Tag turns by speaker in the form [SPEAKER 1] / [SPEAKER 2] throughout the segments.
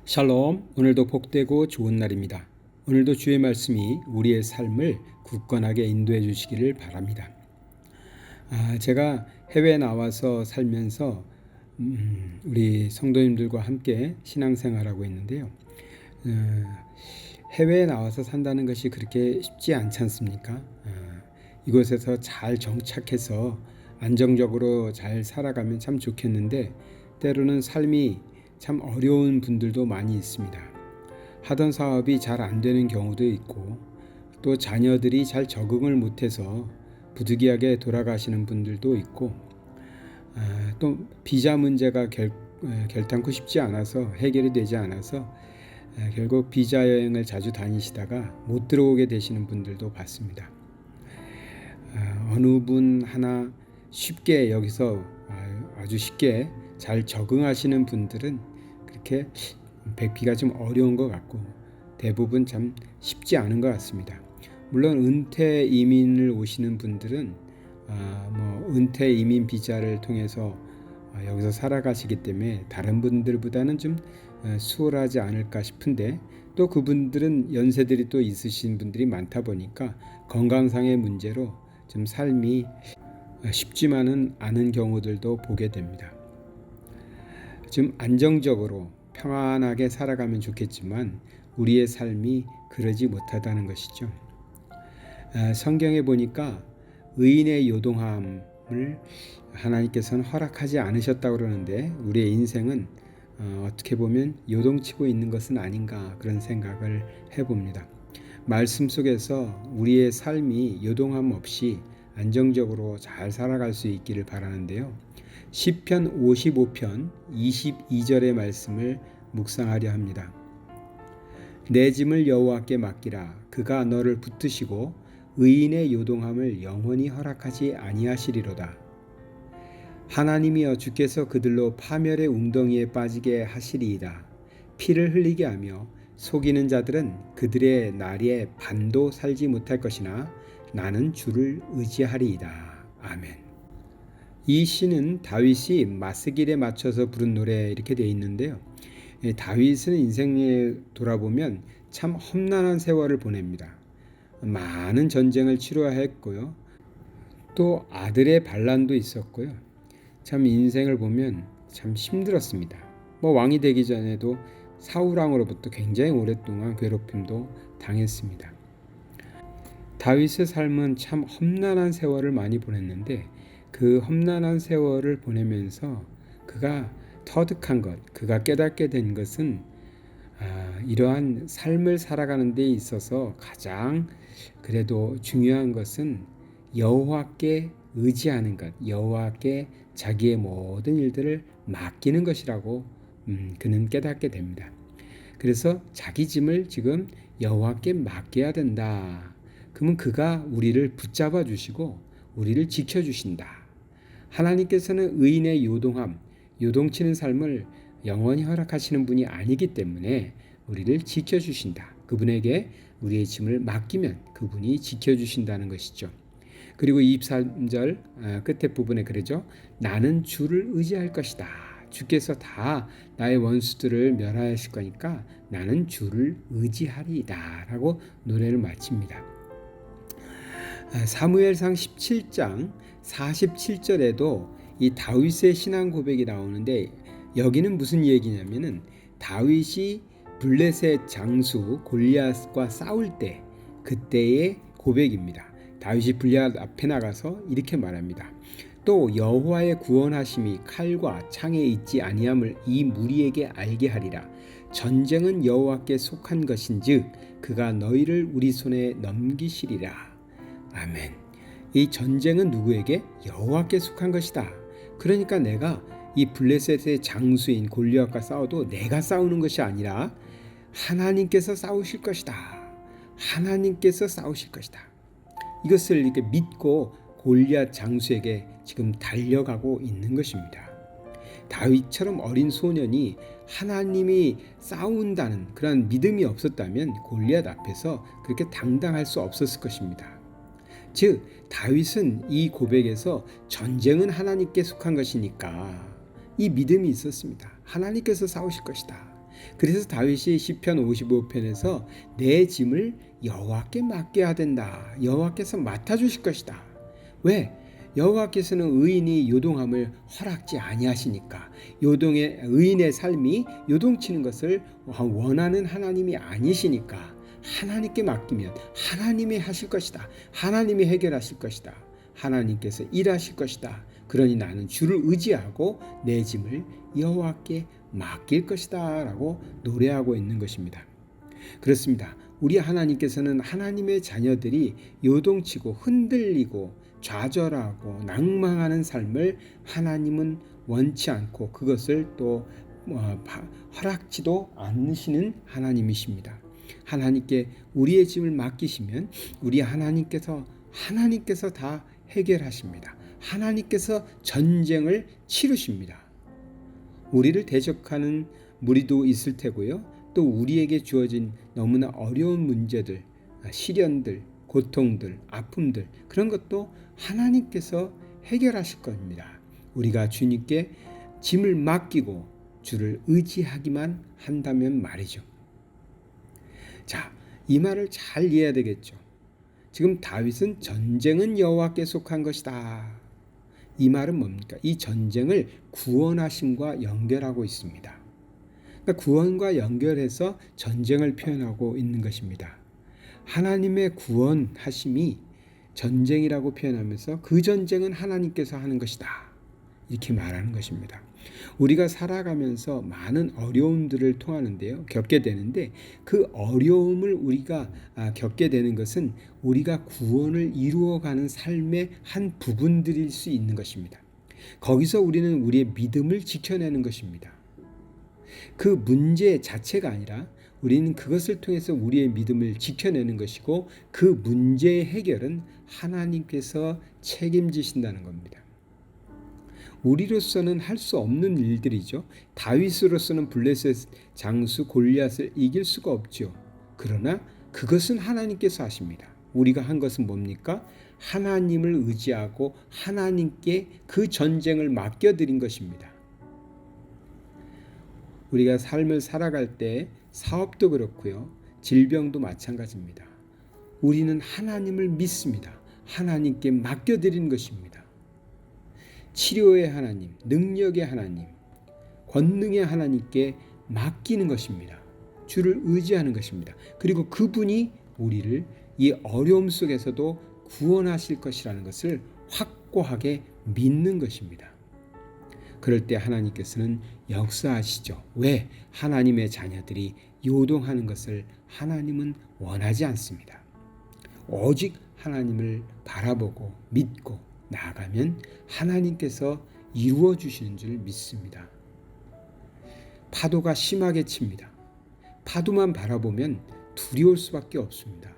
[SPEAKER 1] 샬롬, 오늘도 복되고 좋은 날입니다. 오늘도 주의 말씀이 우리의 삶을 굳건하게 인도해 주시기를 바랍니다. 제가 해외에 나와서 살면서 우리 성도님들과 함께 신앙생활하고 있는데요. 해외에 나와서 산다는 것이 그렇게 쉽지 않지 않습니까? 이곳에서 잘 정착해서 안정적으로 잘 살아가면 참 좋겠는데 때로는 삶이 참 어려운 분들도 많이 있습니다. 하던 사업이 잘 안 되는 경우도 있고 또 자녀들이 잘 적응을 못해서 부득이하게 돌아가시는 분들도 있고 또 비자 문제가 결탄코 쉽지 않아서 해결이 되지 않아서 결국 비자 여행을 자주 다니시다가 못 들어오게 되시는 분들도 봤습니다. 어느 분 하나 쉽게 여기서 아주 쉽게 잘 적응하시는 분들은 그렇게 뵙기가 좀 어려운 것 같고 대부분 참 쉽지 않은 것 같습니다. 물론 은퇴 이민을 오시는 분들은 은퇴 이민 비자를 통해서 여기서 살아가시기 때문에 다른 분들보다는 좀 수월하지 않을까 싶은데 또 그분들은 연세들이 또 있으신 분들이 많다 보니까 건강상의 문제로 좀 삶이 쉽지만은 않은 경우들도 보게 됩니다. 좀 안정적으로 평안하게 살아가면 좋겠지만 우리의 삶이 그러지 못하다는 것이죠. 성경에 보니까 의인의 요동함을 하나님께서는 허락하지 않으셨다고 그러는데 우리의 인생은 어떻게 보면 요동치고 있는 것은 아닌가 그런 생각을 해봅니다. 말씀 속에서 우리의 삶이 요동함 없이 안정적으로 잘 살아갈 수 있기를 바라는데요. 시편 55편 22절의 말씀을 묵상하려 합니다. 내 짐을 여호와께 맡기라. 그가 너를 붙드시고 의인의 요동함을 영원히 허락하지 아니하시리로다. 하나님이여 주께서 그들로 파멸의 웅덩이에 빠지게 하시리이다. 피를 흘리게 하며 속이는 자들은 그들의 날에 반도 살지 못할 것이나 나는 주를 의지하리이다. 아멘. 이 시는 다윗이 마스길에 맞춰서 부른 노래 이렇게 되어 있는데요. 다윗은 인생에 돌아보면 참 험난한 세월을 보냅니다. 많은 전쟁을 치러야 했고요. 또 아들의 반란도 있었고요. 참 인생을 보면 참 힘들었습니다. 왕이 되기 전에도 사울왕으로부터 굉장히 오랫동안 괴롭힘도 당했습니다. 다윗의 삶은 참 험난한 세월을 많이 보냈는데 그 험난한 세월을 보내면서 그가 터득한 것, 그가 깨닫게 된 것은 이러한 삶을 살아가는 데 있어서 가장 그래도 중요한 것은 여호와께 의지하는 것, 여호와께 자기의 모든 일들을 맡기는 것이라고 그는 깨닫게 됩니다. 그래서 자기 짐을 지금 여호와께 맡겨야 된다. 그러면 그가 우리를 붙잡아 주시고 우리를 지켜주신다. 하나님께서는 의인의 요동함, 요동치는 삶을 영원히 허락하시는 분이 아니기 때문에 우리를 지켜주신다. 그분에게 우리의 짐을 맡기면 그분이 지켜주신다는 것이죠. 그리고 23절 끝에 부분에 그러죠. 나는 주를 의지할 것이다. 주께서 다 나의 원수들을 멸하실 거니까 나는 주를 의지하리이다. 라고 노래를 마칩니다. 사무엘상 17장 47절에도 이 다윗의 신앙 고백이 나오는데 여기는 무슨 얘기냐면은 다윗이 블레셋 장수 골리앗과 싸울 때 그때의 고백입니다. 다윗이 블레셋 앞에 나가서 이렇게 말합니다. 또 여호와의 구원하심이 칼과 창에 있지 아니함을 이 무리에게 알게 하리라. 전쟁은 여호와께 속한 것인즉 그가 너희를 우리 손에 넘기시리라. 아멘. 이 전쟁은 누구에게? 여호와께 속한 것이다. 그러니까 내가 이 블레셋의 장수인 골리앗과 싸워도 내가 싸우는 것이 아니라 하나님께서 싸우실 것이다. 하나님께서 싸우실 것이다. 이것을 이렇게 믿고 골리앗 장수에게 지금 달려가고 있는 것입니다. 다윗처럼 어린 소년이 하나님이 싸운다는 그런 믿음이 없었다면 골리앗 앞에서 그렇게 당당할 수 없었을 것입니다. 즉 다윗은 이 고백에서 전쟁은 하나님께 속한 것이니까 이 믿음이 있었습니다. 하나님께서 싸우실 것이다. 그래서 다윗이 시편 55편에서 내 짐을 여호와께 맡겨야 된다. 여호와께서 맡아주실 것이다. 왜? 여호와께서는 의인이 요동함을 허락지 아니하시니까. 의인의 삶이 요동치는 것을 원하는 하나님이 아니시니까 하나님께 맡기면 하나님이 하실 것이다. 하나님이 해결하실 것이다. 하나님께서 일하실 것이다. 그러니 나는 주를 의지하고 내 짐을 여호와께 맡길 것이다 라고 노래하고 있는 것입니다. 그렇습니다. 우리 하나님께서는 하나님의 자녀들이 요동치고 흔들리고 좌절하고 낭망하는 삶을 하나님은 원치 않고 그것을 또 허락지도 않으시는 하나님이십니다. 하나님께 우리의 짐을 맡기시면 우리 하나님께서 다 해결하십니다. 하나님께서 전쟁을 치르십니다. 우리를 대적하는 무리도 있을 테고요. 또 우리에게 주어진 너무나 어려운 문제들, 시련들, 고통들, 아픔들 그런 것도 하나님께서 해결하실 겁니다. 우리가 주님께 짐을 맡기고 주를 의지하기만 한다면 말이죠. 자, 이 말을 잘 이해해야 되겠죠. 지금 다윗은 전쟁은 여호와께 속한 것이다. 이 말은 뭡니까? 이 전쟁을 구원하심과 연결하고 있습니다. 그러니까 구원과 연결해서 전쟁을 표현하고 있는 것입니다. 하나님의 구원하심이 전쟁이라고 표현하면서 그 전쟁은 하나님께서 하는 것이다. 이렇게 말하는 것입니다. 우리가 살아가면서 많은 어려움들을 겪게 되는데 그 어려움을 우리가 겪게 되는 것은 우리가 구원을 이루어가는 삶의 한 부분들일 수 있는 것입니다. 거기서 우리는 우리의 믿음을 지켜내는 것입니다. 그 문제 자체가 아니라 우리는 그것을 통해서 우리의 믿음을 지켜내는 것이고 그 문제의 해결은 하나님께서 책임지신다는 겁니다. 우리로서는 할 수 없는 일들이죠. 다윗으로서는 블레셋 장수 골리앗을 이길 수가 없죠. 그러나 그것은 하나님께서 하십니다. 우리가 한 것은 뭡니까? 하나님을 의지하고 하나님께 그 전쟁을 맡겨드린 것입니다. 우리가 삶을 살아갈 때 사업도 그렇고요. 질병도 마찬가지입니다. 우리는 하나님을 믿습니다. 하나님께 맡겨드리는 것입니다. 치료의 하나님, 능력의 하나님, 권능의 하나님께 맡기는 것입니다. 주를 의지하는 것입니다. 그리고 그분이 우리를 이 어려움 속에서도 구원하실 것이라는 것을 확고하게 믿는 것입니다. 그럴 때 하나님께서는 역사하시죠. 왜? 하나님의 자녀들이 요동하는 것을 하나님은 원하지 않습니다. 오직 하나님을 바라보고 믿고 나아가면 하나님께서 이루어 주시는 줄 믿습니다. 파도가 심하게 칩니다. 파도만 바라보면 두려울 수밖에 없습니다.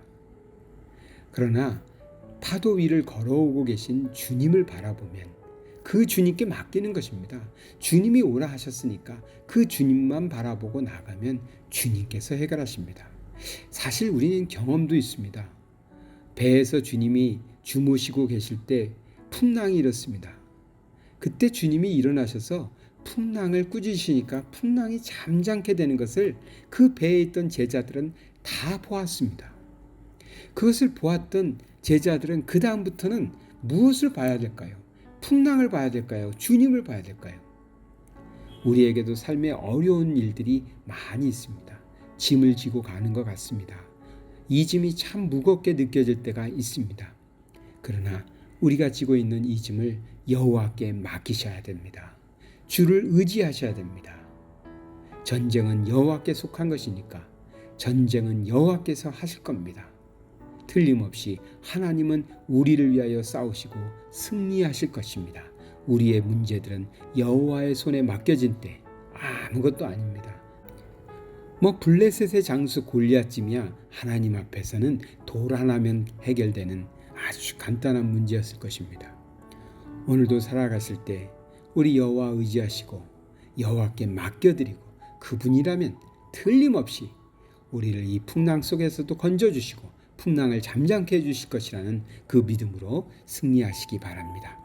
[SPEAKER 1] 그러나 파도 위를 걸어오고 계신 주님을 바라보면 그 주님께 맡기는 것입니다. 주님이 오라 하셨으니까 그 주님만 바라보고 나가면 주님께서 해결하십니다. 사실 우리는 경험도 있습니다. 배에서 주님이 주무시고 계실 때 풍랑이 일었습니다. 그때 주님이 일어나셔서 풍랑을 꾸짖으시니까 풍랑이 잠잠게 되는 것을 그 배에 있던 제자들은 다 보았습니다. 그것을 보았던 제자들은 그 다음부터는 무엇을 봐야 될까요? 풍랑을 봐야 될까요? 주님을 봐야 될까요? 우리에게도 삶에 어려운 일들이 많이 있습니다. 짐을 지고 가는 것 같습니다. 이 짐이 참 무겁게 느껴질 때가 있습니다. 그러나 우리가 지고 있는 이 짐을 여호와께 맡기셔야 됩니다. 주를 의지하셔야 됩니다. 전쟁은 여호와께 속한 것이니까 전쟁은 여호와께서 하실 겁니다. 틀림없이 하나님은 우리를 위하여 싸우시고 승리하실 것입니다. 우리의 문제들은 여호와의 손에 맡겨진 때 아무것도 아닙니다. 블레셋의 장수 골리앗쯤이야 하나님 앞에서는 돌 하나면 해결되는 아주 간단한 문제였을 것입니다. 오늘도 살아가실 때 우리 여호와 의지하시고 여호와께 맡겨드리고 그분이라면 틀림없이 우리를 이 풍랑 속에서도 건져주시고 풍랑을 잠잠케 해주실 것이라는 그 믿음으로 승리하시기 바랍니다.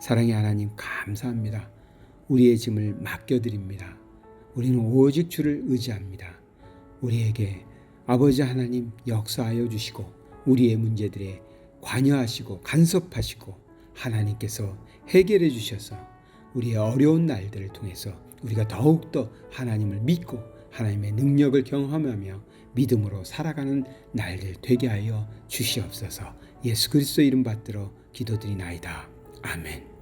[SPEAKER 1] 사랑의 하나님 감사합니다. 우리의 짐을 맡겨드립니다. 우리는 오직 주를 의지합니다. 우리에게 아버지 하나님 역사하여 주시고 우리의 문제들에 관여하시고 간섭하시고 하나님께서 해결해 주셔서 우리의 어려운 날들을 통해서 우리가 더욱더 하나님을 믿고 하나님의 능력을 경험하며 믿음으로 살아가는 날들 되게 하여 주시옵소서. 예수 그리스도 이름 받들어 기도드리나이다. 아멘.